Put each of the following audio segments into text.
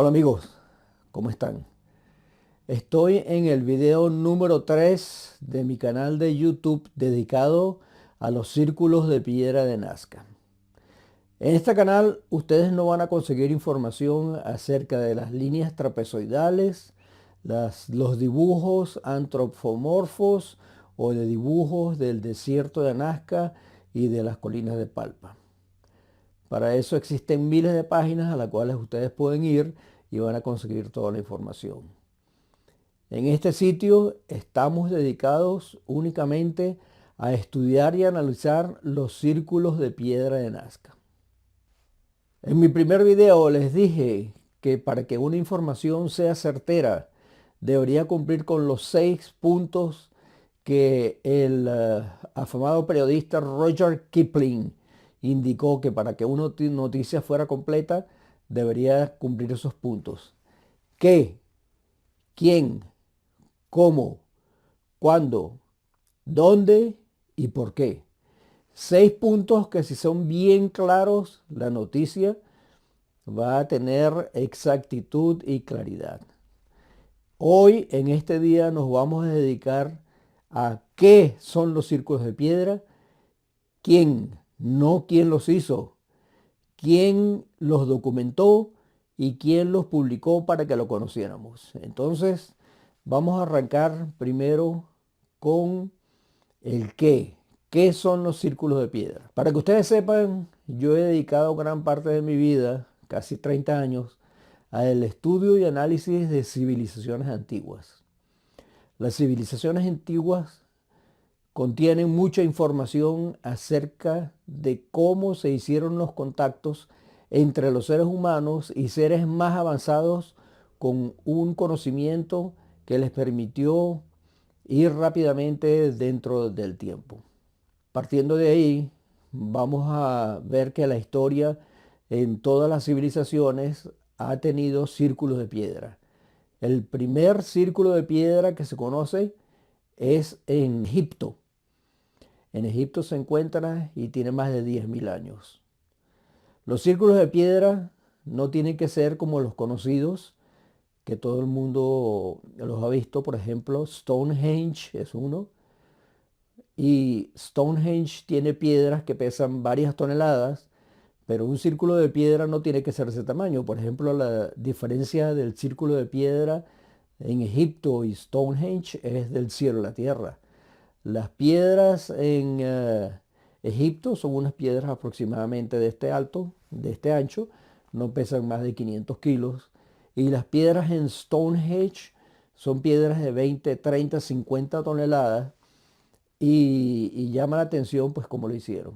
Hola amigos, ¿cómo están? Estoy en el video número 3 de mi canal de YouTube dedicado a los círculos de piedra de Nazca. En este canal ustedes no van a conseguir información acerca de las líneas trapezoidales, los dibujos antropomorfos o de dibujos del desierto de Nazca y de las colinas de Palpa. Para eso existen miles de páginas a las cuales ustedes pueden ir y van a conseguir toda la información. En este sitio estamos dedicados únicamente a estudiar y analizar los círculos de piedra de Nazca. En mi primer video les dije que para que una información sea certera debería cumplir con los 6 puntos que el afamado periodista Roger Kipling indicó que para que una noticia fuera completa debería cumplir esos puntos. ¿Qué? ¿Quién? ¿Cómo? ¿Cuándo? ¿Dónde? ¿Y por qué? 6 puntos que si son bien claros, la noticia va a tener exactitud y claridad. Hoy, en este día, nos vamos a dedicar a qué son los círculos de piedra, quién, no quién los hizo, quién los documentó y quién los publicó para que lo conociéramos. Entonces, vamos a arrancar primero con el qué. ¿Qué son los círculos de piedra? Para que ustedes sepan, yo he dedicado gran parte de mi vida, casi 30 años, al estudio y análisis de civilizaciones antiguas. Las civilizaciones antiguas contienen mucha información acerca de cómo se hicieron los contactos entre los seres humanos y seres más avanzados con un conocimiento que les permitió ir rápidamente dentro del tiempo. Partiendo de ahí, vamos a ver que la historia en todas las civilizaciones ha tenido círculos de piedra. El primer círculo de piedra que se conoce es en Egipto. En Egipto se encuentra y tiene más de 10.000 años. Los círculos de piedra no tienen que ser como los conocidos, que todo el mundo los ha visto. Por ejemplo, Stonehenge es uno. Y Stonehenge tiene piedras que pesan varias toneladas, pero un círculo de piedra no tiene que ser de ese tamaño. Por ejemplo, la diferencia del círculo de piedra en Egipto y Stonehenge es del cielo a la tierra. Las piedras en Egipto son unas piedras aproximadamente de este alto, de este ancho, no pesan más de 500 kilos. Y las piedras en Stonehenge son piedras de 20, 30, 50 toneladas y llama la atención pues cómo lo hicieron.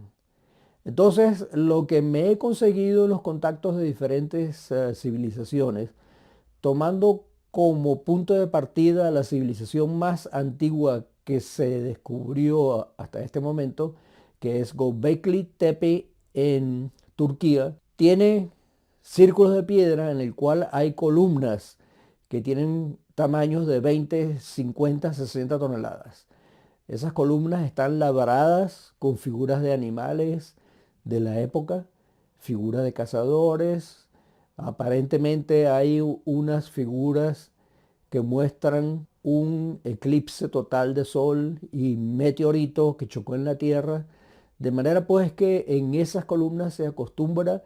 Entonces, lo que me he conseguido en los contactos de diferentes civilizaciones, tomando como punto de partida la civilización más antigua que se descubrió hasta este momento, que es Göbekli Tepe en Turquía, tiene círculos de piedra en el cual hay columnas que tienen tamaños de 20, 50, 60 toneladas. Esas columnas están labradas con figuras de animales de la época, figuras de cazadores. Aparentemente hay unas figuras que muestran un eclipse total de sol y meteorito que chocó en la Tierra. De manera pues que en esas columnas se acostumbra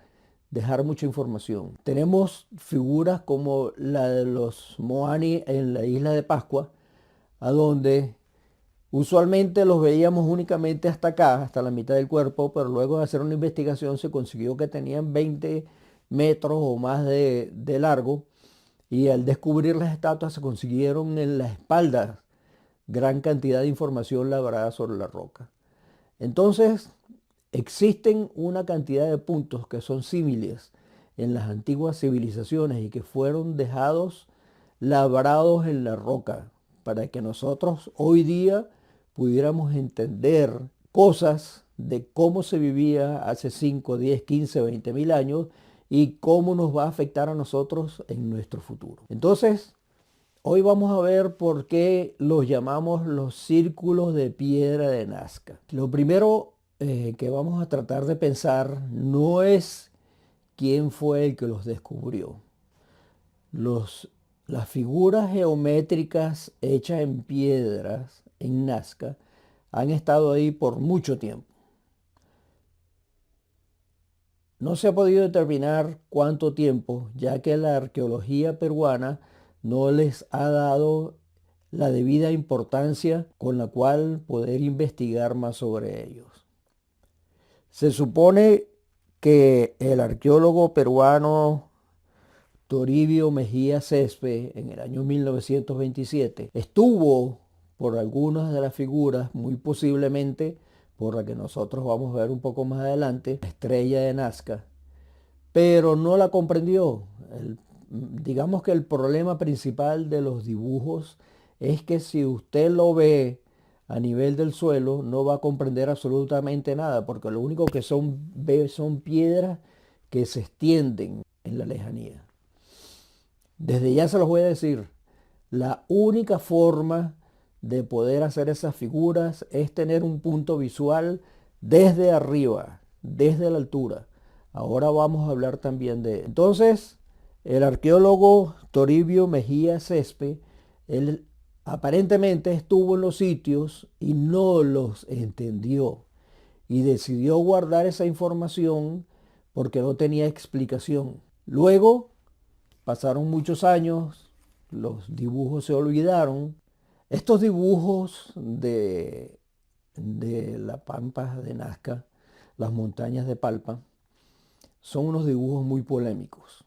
dejar mucha información. Tenemos figuras como la de los Moani en la isla de Pascua, a donde usualmente los veíamos únicamente hasta acá, hasta la mitad del cuerpo, pero luego de hacer una investigación se consiguió que tenían 20 metros o más de largo, y al descubrir las estatuas se consiguieron en la espalda gran cantidad de información labrada sobre la roca. Entonces, existen una cantidad de puntos que son símiles en las antiguas civilizaciones y que fueron dejados labrados en la roca para que nosotros hoy día pudiéramos entender cosas de cómo se vivía hace 5, 10, 15, 20 mil años y cómo nos va a afectar a nosotros en nuestro futuro. Entonces, hoy vamos a ver por qué los llamamos los círculos de piedra de Nazca. Lo primero que vamos a tratar de pensar no es quién fue el que los descubrió. Los, las figuras geométricas hechas en piedras en Nazca han estado ahí por mucho tiempo. No se ha podido determinar cuánto tiempo, ya que la arqueología peruana no les ha dado la debida importancia con la cual poder investigar más sobre ellos. Se supone que el arqueólogo peruano Toribio Mejía Césped en el año 1927 estuvo por algunas de las figuras, muy posiblemente por la que nosotros vamos a ver un poco más adelante, la estrella de Nazca, pero no la comprendió. Digamos que el problema principal de los dibujos es que si usted lo ve a nivel del suelo, no va a comprender absolutamente nada, porque lo único que ve son piedras que se extienden en la lejanía. Desde ya se los voy a decir, la única forma de poder hacer esas figuras es tener un punto visual desde arriba, desde la altura. Ahora vamos a hablar también de... Entonces, el arqueólogo Toribio Mejía Césped, él aparentemente estuvo en los sitios y no los entendió. Y decidió guardar esa información porque no tenía explicación. Luego, pasaron muchos años, los dibujos se olvidaron. Estos dibujos de la Pampa de Nazca, las montañas de Palpa, son unos dibujos muy polémicos.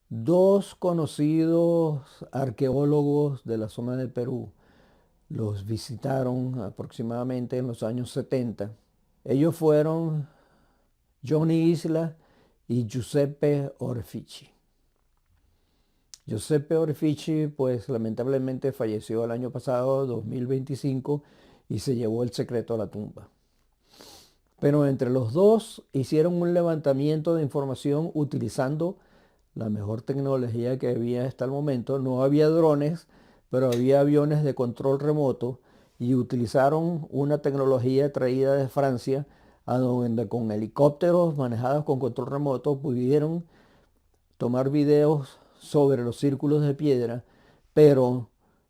Dos conocidos arqueólogos de la zona del Perú los visitaron aproximadamente en los años 70. Ellos fueron Johnny Isla y Giuseppe Orefici. Giuseppe Orefici, pues lamentablemente falleció el año pasado, 2025, y se llevó el secreto a la tumba. Pero entre los dos hicieron un levantamiento de información utilizando la mejor tecnología que había hasta el momento. No había drones, pero había aviones de control remoto y utilizaron una tecnología traída de Francia, a donde con helicópteros manejados con control remoto pudieron tomar videos sobre los círculos de piedra, pero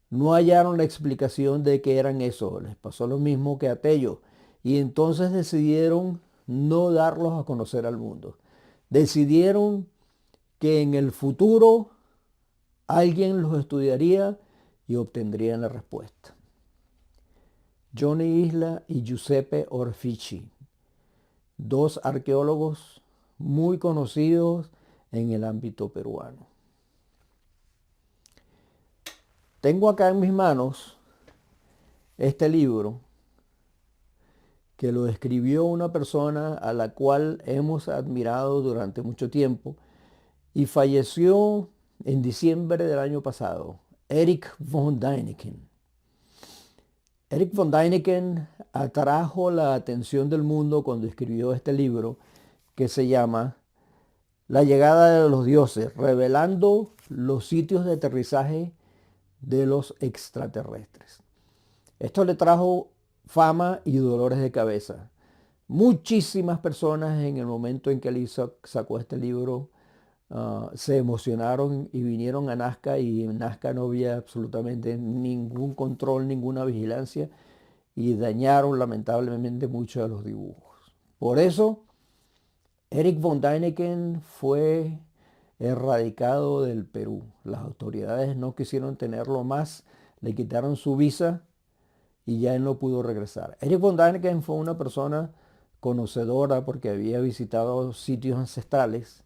no hallaron la explicación de qué eran eso. Les pasó lo mismo que a Tello. Y entonces decidieron no darlos a conocer al mundo. Decidieron que en el futuro alguien los estudiaría y obtendrían la respuesta. Johnny Isla y Giuseppe Orefici, dos arqueólogos muy conocidos en el ámbito peruano. Tengo acá en mis manos este libro que lo escribió una persona a la cual hemos admirado durante mucho tiempo y falleció en diciembre del año pasado, Erich von Däniken. Erich von Däniken atrajo la atención del mundo cuando escribió este libro que se llama La llegada de los dioses, revelando los sitios de aterrizaje de los extraterrestres. Esto le trajo fama y dolores de cabeza. Muchísimas personas en el momento en que él sacó este libro se emocionaron y vinieron a Nazca, y en Nazca no había absolutamente ningún control, ninguna vigilancia, y dañaron lamentablemente muchos de los dibujos. Por eso, Erich von Däniken fue erradicado del Perú. Las autoridades no quisieron tenerlo más, le quitaron su visa y ya él no pudo regresar. Erich von Däniken fue una persona conocedora porque había visitado sitios ancestrales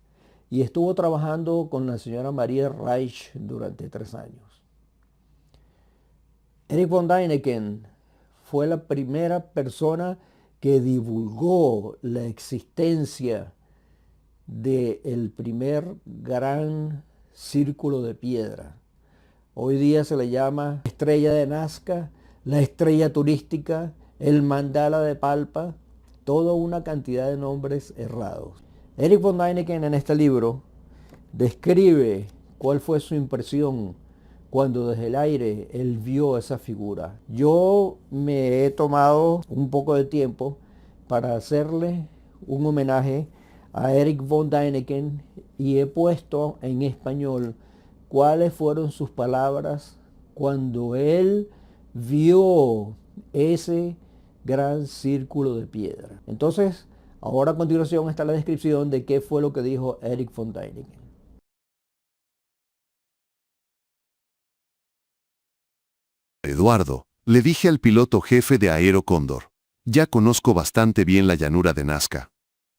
y estuvo trabajando con la señora María Reich durante 3 años. Erich von Däniken fue la primera persona que divulgó la existencia del primer gran círculo de piedra. Hoy día se le llama estrella de Nazca, la estrella turística, el mandala de Palpa, toda una cantidad de nombres errados. Erich von Däniken en este libro describe cuál fue su impresión cuando desde el aire él vio esa figura. Yo me he tomado un poco de tiempo para hacerle un homenaje a Erich von Däniken y he puesto en español cuáles fueron sus palabras cuando él vio ese gran círculo de piedra. Entonces, ahora a continuación está la descripción de qué fue lo que dijo Eric von Däniken. Eduardo, le dije al piloto jefe de Aero Cóndor, ya conozco bastante bien la llanura de Nazca.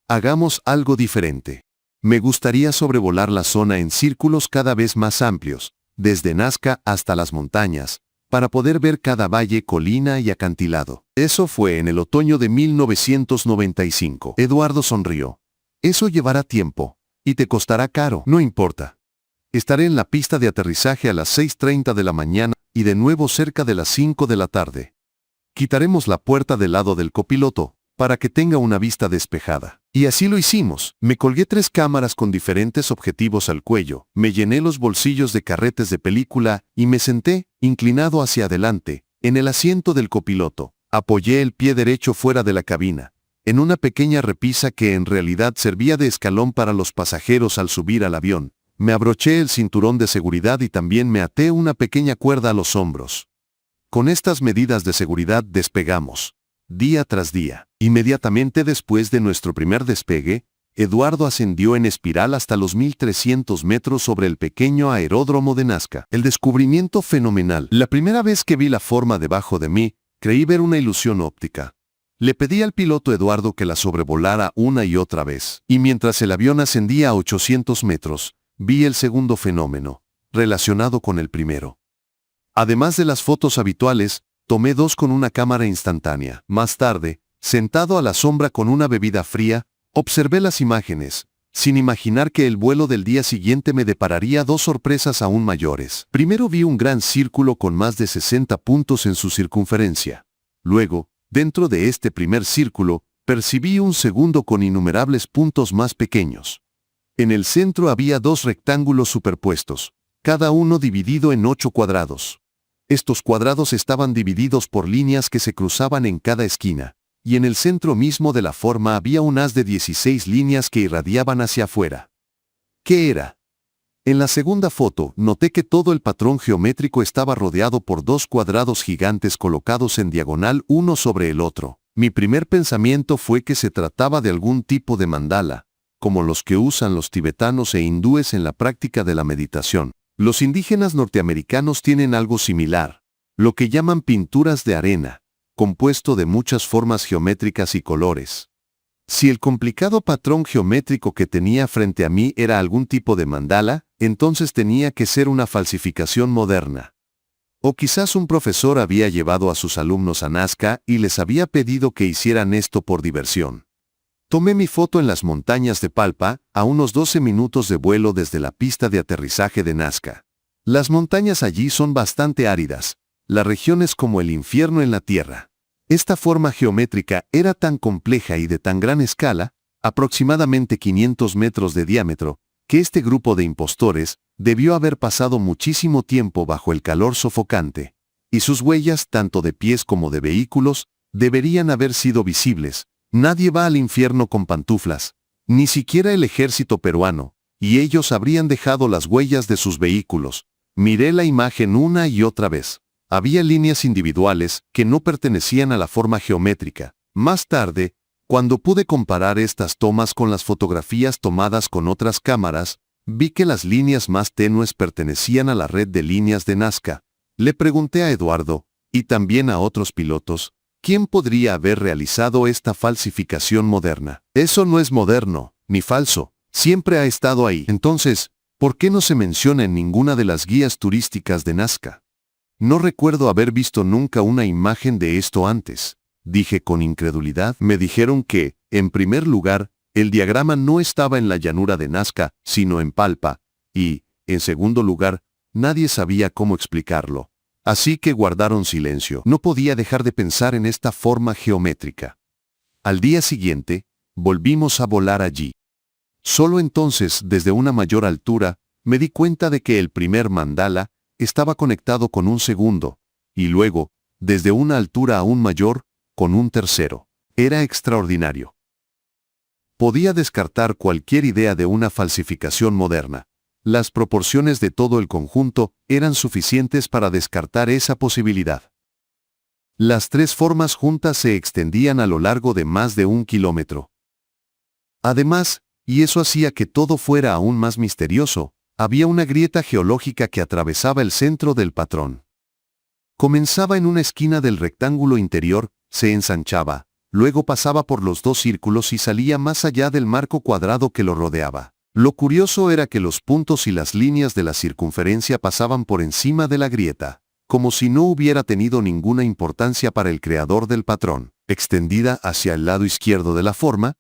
Hagamos algo diferente. Me gustaría sobrevolar la zona en círculos cada vez más amplios, desde Nazca hasta las montañas, para poder ver cada valle, colina y acantilado. Eso fue en el otoño de 1995. Eduardo sonrió. Eso llevará tiempo, y te costará caro. No importa. Estaré en la pista de aterrizaje a las 6:30 de la mañana y de nuevo cerca de las 5 de la tarde. Quitaremos la puerta del lado del copiloto, para que tenga una vista despejada. Y así lo hicimos. Me colgué 3 cámaras con diferentes objetivos al cuello, me llené los bolsillos de carretes de película y me senté, inclinado hacia adelante, en el asiento del copiloto. Apoyé el pie derecho fuera de la cabina, en una pequeña repisa que en realidad servía de escalón para los pasajeros al subir al avión. Me abroché el cinturón de seguridad y también me até una pequeña cuerda a los hombros. Con estas medidas de seguridad despegamos, día tras día. Inmediatamente después de nuestro primer despegue, Eduardo ascendió en espiral hasta los 1300 metros sobre el pequeño aeródromo de Nazca. El descubrimiento fenomenal. La primera vez que vi la forma debajo de mí, creí ver una ilusión óptica. Le pedí al piloto Eduardo que la sobrevolara una y otra vez. Y mientras el avión ascendía a 800 metros, vi el segundo fenómeno, relacionado con el primero. Además de las fotos habituales, tomé 2 con una cámara instantánea. Más tarde, sentado a la sombra con una bebida fría, observé las imágenes, sin imaginar que el vuelo del día siguiente me depararía 2 sorpresas aún mayores. Primero vi un gran círculo con más de 60 puntos en su circunferencia. Luego, dentro de este primer círculo, percibí un segundo con innumerables puntos más pequeños. En el centro había 2 rectángulos superpuestos, cada uno dividido en 8 cuadrados. Estos cuadrados estaban divididos por líneas que se cruzaban en cada esquina, y en el centro mismo de la forma había un haz de 16 líneas que irradiaban hacia afuera. ¿Qué era? En la segunda foto, noté que todo el patrón geométrico estaba rodeado por 2 cuadrados gigantes colocados en diagonal uno sobre el otro. Mi primer pensamiento fue que se trataba de algún tipo de mandala, como los que usan los tibetanos e hindúes en la práctica de la meditación. Los indígenas norteamericanos tienen algo similar, lo que llaman pinturas de arena, compuesto de muchas formas geométricas y colores. Si el complicado patrón geométrico que tenía frente a mí era algún tipo de mandala, entonces tenía que ser una falsificación moderna. O quizás un profesor había llevado a sus alumnos a Nazca y les había pedido que hicieran esto por diversión. Tomé mi foto en las montañas de Palpa, a unos 12 minutos de vuelo desde la pista de aterrizaje de Nazca. Las montañas allí son bastante áridas. La región es como el infierno en la tierra. Esta forma geométrica era tan compleja y de tan gran escala, aproximadamente 500 metros de diámetro, que este grupo de impostores debió haber pasado muchísimo tiempo bajo el calor sofocante, y sus huellas, tanto de pies como de vehículos, deberían haber sido visibles. Nadie va al infierno con pantuflas, ni siquiera el ejército peruano, y ellos habrían dejado las huellas de sus vehículos. Miré la imagen una y otra vez. Había líneas individuales que no pertenecían a la forma geométrica. Más tarde, cuando pude comparar estas tomas con las fotografías tomadas con otras cámaras, vi que las líneas más tenues pertenecían a la red de líneas de Nazca. Le pregunté a Eduardo, y también a otros pilotos, ¿quién podría haber realizado esta falsificación moderna? Eso no es moderno, ni falso, siempre ha estado ahí. Entonces, ¿por qué no se menciona en ninguna de las guías turísticas de Nazca? No recuerdo haber visto nunca una imagen de esto antes, dije con incredulidad. Me dijeron que, en primer lugar, el diagrama no estaba en la llanura de Nazca, sino en Palpa, y, en segundo lugar, nadie sabía cómo explicarlo. Así que guardaron silencio. No podía dejar de pensar en esta forma geométrica. Al día siguiente, volvimos a volar allí. Solo entonces, desde una mayor altura, me di cuenta de que el primer mandala estaba conectado con un segundo, y luego, desde una altura aún mayor, con un tercero. Era extraordinario. Podía descartar cualquier idea de una falsificación moderna. Las proporciones de todo el conjunto eran suficientes para descartar esa posibilidad. Las tres formas juntas se extendían a lo largo de más de 1 kilómetro. Además, y eso hacía que todo fuera aún más misterioso, había una grieta geológica que atravesaba el centro del patrón. Comenzaba en una esquina del rectángulo interior, se ensanchaba, luego pasaba por los dos círculos y salía más allá del marco cuadrado que lo rodeaba. Lo curioso era que los puntos y las líneas de la circunferencia pasaban por encima de la grieta, como si no hubiera tenido ninguna importancia para el creador del patrón. Extendida hacia el lado izquierdo de la forma,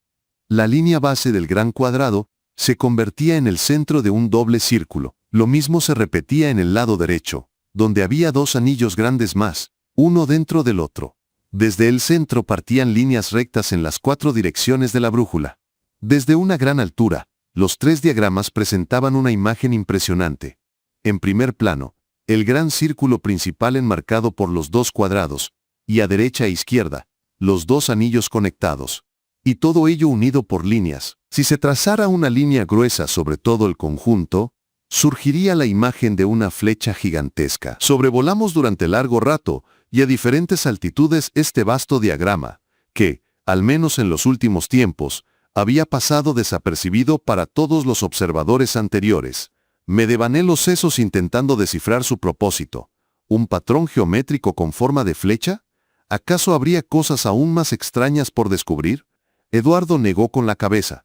la línea base del gran cuadrado se convertía en el centro de un doble círculo. Lo mismo se repetía en el lado derecho, donde había dos anillos grandes más, uno dentro del otro. Desde el centro partían líneas rectas en las 4 direcciones de la brújula. Desde una gran altura, los 3 diagramas presentaban una imagen impresionante. En primer plano, el gran círculo principal enmarcado por los dos cuadrados, y a derecha e izquierda, los dos anillos conectados. Y todo ello unido por líneas. Si se trazara una línea gruesa sobre todo el conjunto, surgiría la imagen de una flecha gigantesca. Sobrevolamos durante largo rato y a diferentes altitudes este vasto diagrama, que, al menos en los últimos tiempos, había pasado desapercibido para todos los observadores anteriores. Me devané los sesos intentando descifrar su propósito. ¿Un patrón geométrico con forma de flecha? ¿Acaso habría cosas aún más extrañas por descubrir? Eduardo negó con la cabeza.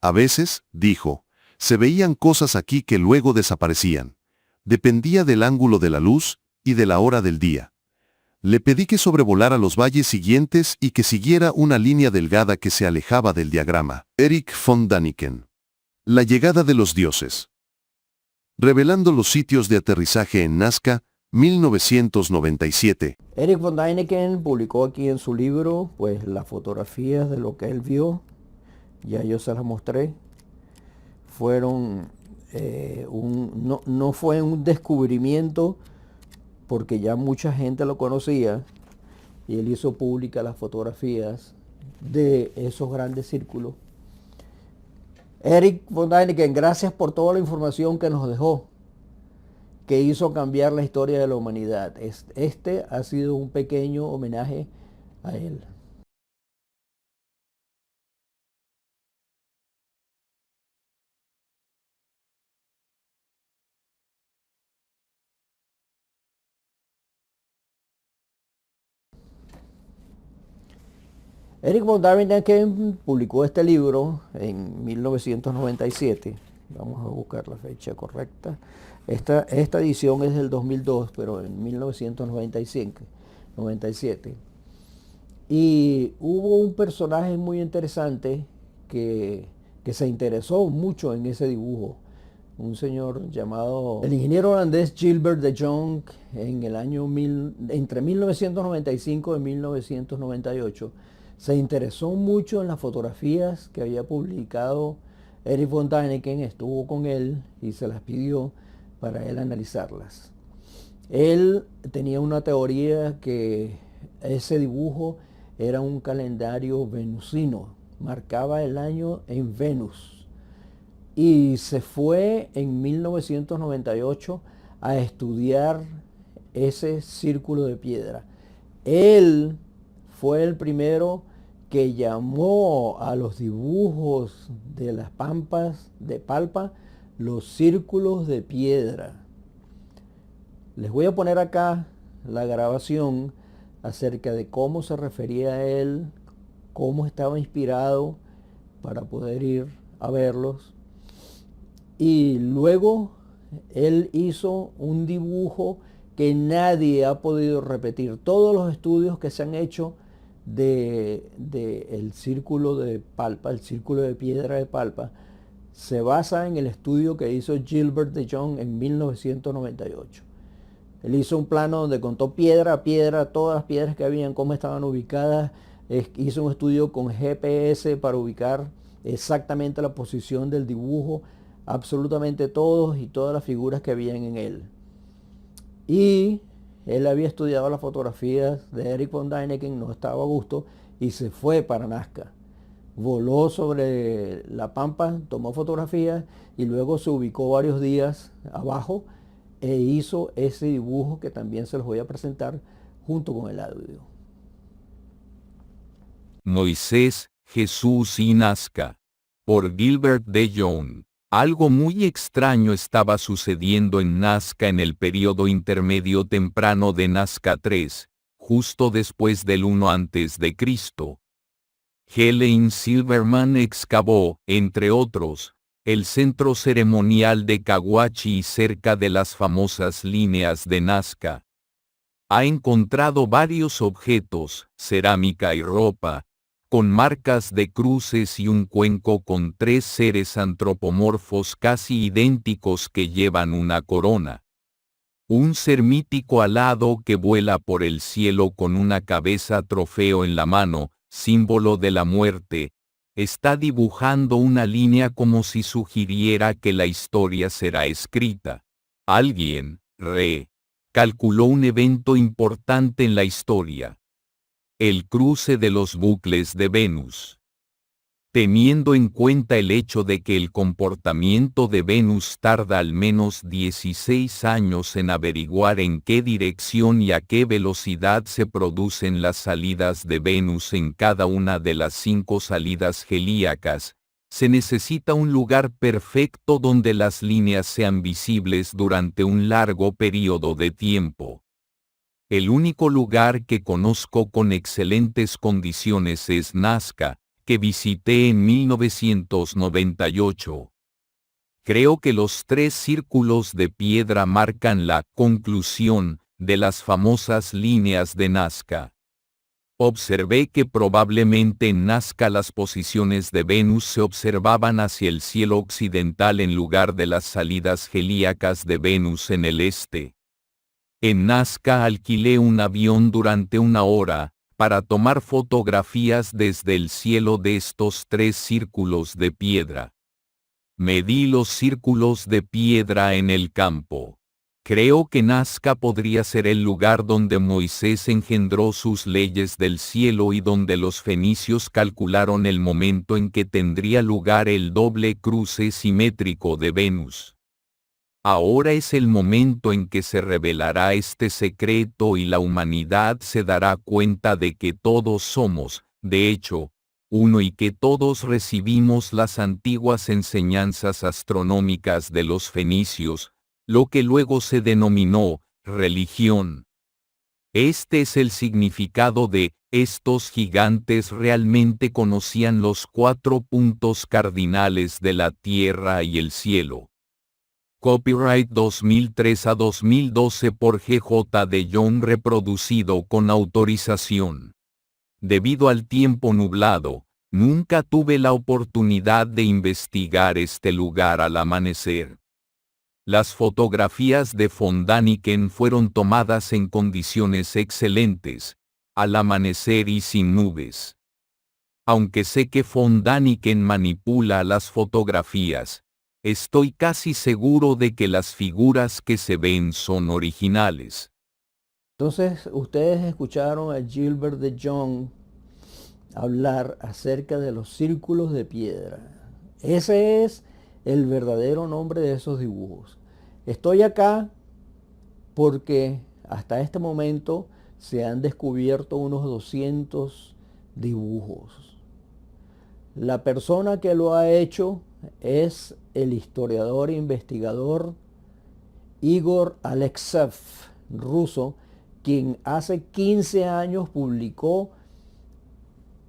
A veces, dijo, se veían cosas aquí que luego desaparecían. Dependía del ángulo de la luz y de la hora del día. Le pedí que sobrevolara los valles siguientes y que siguiera una línea delgada que se alejaba del diagrama. Erich von Däniken. La llegada de los dioses. Revelando los sitios de aterrizaje en Nazca, 1997. Erich von Däniken publicó aquí en su libro pues las fotografías de lo que él vio. Ya yo se las mostré. Fueron no fue un descubrimiento porque ya mucha gente lo conocía y él hizo públicas las fotografías de esos grandes círculos. Erich von Däniken, gracias por toda la información que nos dejó, que hizo cambiar la historia de la humanidad. Este ha sido un pequeño homenaje a él. Erich von Däniken publicó este libro en 1997. Vamos a buscar la fecha correcta. Esta edición es del 2002, pero en 1997. Y hubo un personaje muy interesante que se interesó mucho en ese dibujo. Un señor llamado el ingeniero holandés Gilbert de Jong en el año entre 1995 y 1998 se interesó mucho en las fotografías que había publicado Erich von Däniken, estuvo con él y se las pidió para él analizarlas. Él tenía una teoría que ese dibujo era un calendario venusino, marcaba el año en Venus. Y se fue en 1998 a estudiar ese círculo de piedra. Él fue el primero que llamó a los dibujos de las pampas de Palpa los círculos de piedra. Les voy a poner acá la grabación acerca de cómo se refería a él, cómo estaba inspirado para poder ir a verlos. Y luego él hizo un dibujo que nadie ha podido repetir. Todos los estudios que se han hecho el círculo de Palpa, el círculo de piedra de Palpa, se basa en el estudio que hizo Gilbert de Jong en 1998. Él hizo un plano donde contó piedra a piedra, todas las piedras que habían, cómo estaban ubicadas. Hizo un estudio con GPS para ubicar exactamente la posición del dibujo, absolutamente todos y todas las figuras que habían en él. Y él había estudiado las fotografías de Erich von Däniken, no estaba a gusto y se fue para Nazca. voló sobre la pampa, tomó fotografías y luego se ubicó varios días abajo e hizo ese dibujo que también se los voy a presentar junto con el audio. Moisés, Jesús y Nazca. Por Gilbert de Young. Algo muy extraño estaba sucediendo en Nazca en el período intermedio temprano de Nazca 3, justo después del 1 a.C. Helen Silverman excavó, entre otros, el centro ceremonial de Caguachi cerca de las famosas líneas de Nazca. Ha encontrado varios objetos, cerámica y ropa, con marcas de cruces y un cuenco con 3 seres antropomorfos casi idénticos que llevan una corona. Un ser mítico alado que vuela por el cielo con una cabeza trofeo en la mano, símbolo de la muerte, está dibujando una línea como si sugiriera que la historia será escrita. Alguien, calculó un evento importante en la historia. El cruce de los bucles de Venus. Teniendo en cuenta el hecho de que el comportamiento de Venus tarda al menos 16 años en averiguar en qué dirección y a qué velocidad se producen las salidas de Venus en cada una de las 5 salidas helíacas, se necesita un lugar perfecto donde las líneas sean visibles durante un largo periodo de tiempo. El único lugar que conozco con excelentes condiciones es Nazca, que visité en 1998. Creo que los 3 círculos de piedra marcan la conclusión de las famosas líneas de Nazca. Observé que probablemente en Nazca las posiciones de Venus se observaban hacia el cielo occidental en lugar de las salidas helíacas de Venus en el este. En Nazca alquilé un avión durante 1 hora, para tomar fotografías desde el cielo de estos 3 círculos de piedra. Medí los círculos de piedra en el campo. Creo que Nazca podría ser el lugar donde Moisés engendró sus leyes del cielo y donde los fenicios calcularon el momento en que tendría lugar el doble cruce simétrico de Venus. Ahora es el momento en que se revelará este secreto y la humanidad se dará cuenta de que todos somos, de hecho, uno y que todos recibimos las antiguas enseñanzas astronómicas de los fenicios, lo que luego se denominó religión. Este es el significado de, estos gigantes realmente conocían los 4 puntos cardinales de la tierra y el cielo. Copyright 2003 a 2012 por G.J. de Young reproducido con autorización. Debido al tiempo nublado, nunca tuve la oportunidad de investigar este lugar al amanecer. Las fotografías de von Däniken fueron tomadas en condiciones excelentes, al amanecer y sin nubes. Aunque sé que von Däniken manipula las fotografías, estoy casi seguro de que las figuras que se ven son originales. Entonces, ustedes escucharon a Gilbert de Young hablar acerca de los círculos de piedra. Ese es el verdadero nombre de esos dibujos. Estoy acá porque hasta este momento se han descubierto unos 200 dibujos. La persona que lo ha hecho es el historiador e investigador Igor Alekseev, ruso, quien hace 15 años publicó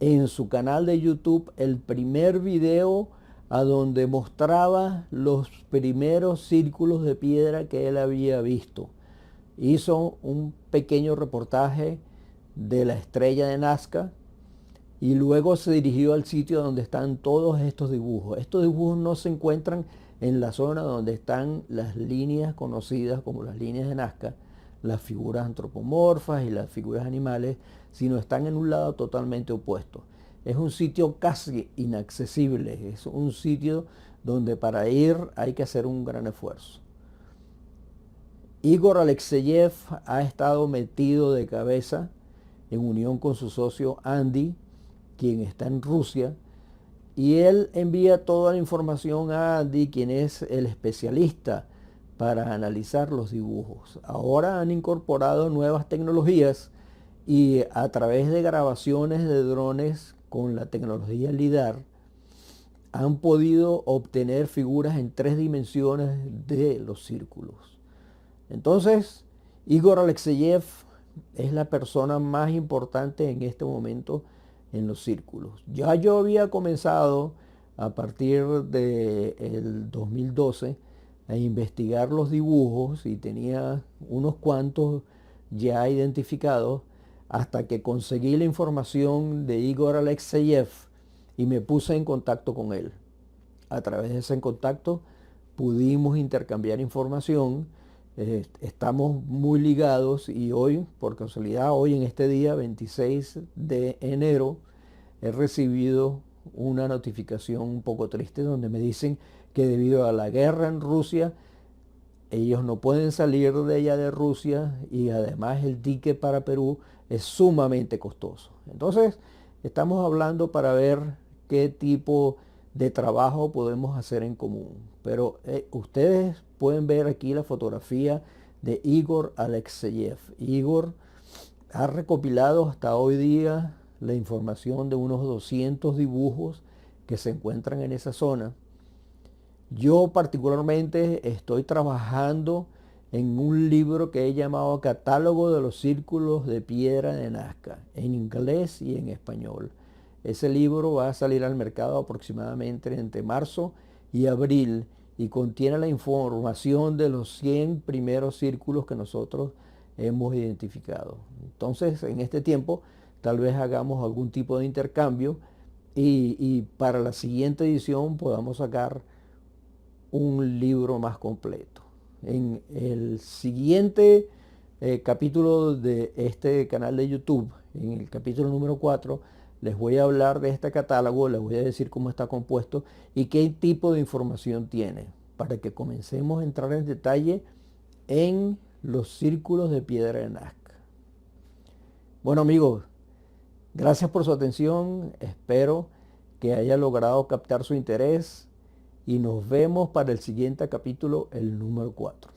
en su canal de YouTube el primer video a donde mostraba los primeros círculos de piedra que él había visto. Hizo un pequeño reportaje de la estrella de Nazca y luego se dirigió al sitio donde están todos estos dibujos. Estos dibujos no se encuentran en la zona donde están las líneas conocidas como las líneas de Nazca, las figuras antropomorfas y las figuras animales, sino están en un lado totalmente opuesto. Es un sitio casi inaccesible, es un sitio donde para ir hay que hacer un gran esfuerzo. Igor Alekseev ha estado metido de cabeza en unión con su socio Andy, quien está en Rusia, y él envía toda la información a Andy, quien es el especialista para analizar los dibujos. Ahora han incorporado nuevas tecnologías y a través de grabaciones de drones con la tecnología LIDAR han podido obtener figuras en 3 dimensiones de los círculos. Entonces, Igor Alexeyev es la persona más importante en este momento en los círculos. Ya yo había comenzado a partir del 2012 a investigar los dibujos y tenía unos cuantos ya identificados hasta que conseguí la información de Igor Alexeyev y me puse en contacto con él. A través de ese contacto pudimos intercambiar información. Estamos muy ligados y hoy, por casualidad, hoy en este día 26 de enero, he recibido una notificación un poco triste donde me dicen que debido a la guerra en Rusia, ellos no pueden salir de ella de Rusia y además el ticket para Perú es sumamente costoso. Entonces, estamos hablando para ver qué tipo de trabajo podemos hacer en común. Pero ustedes pueden ver aquí la fotografía de Igor Alexeyev. Igor ha recopilado hasta hoy día la información de unos 200 dibujos que se encuentran en esa zona. Yo particularmente estoy trabajando en un libro que he llamado Catálogo de los Círculos de Piedra de Nazca, en inglés y en español. Ese libro va a salir al mercado aproximadamente entre marzo y abril y contiene la información de los 100 primeros círculos que nosotros hemos identificado. Entonces, en este tiempo, tal vez hagamos algún tipo de intercambio y para la siguiente edición podamos sacar un libro más completo. En el siguiente capítulo de este canal de YouTube, en el capítulo número 4, les voy a hablar de este catálogo, les voy a decir cómo está compuesto y qué tipo de información tiene, para que comencemos a entrar en detalle en los círculos de piedra de Nazca. Bueno amigos, gracias por su atención, espero que haya logrado captar su interés y nos vemos para el siguiente capítulo, el número 4.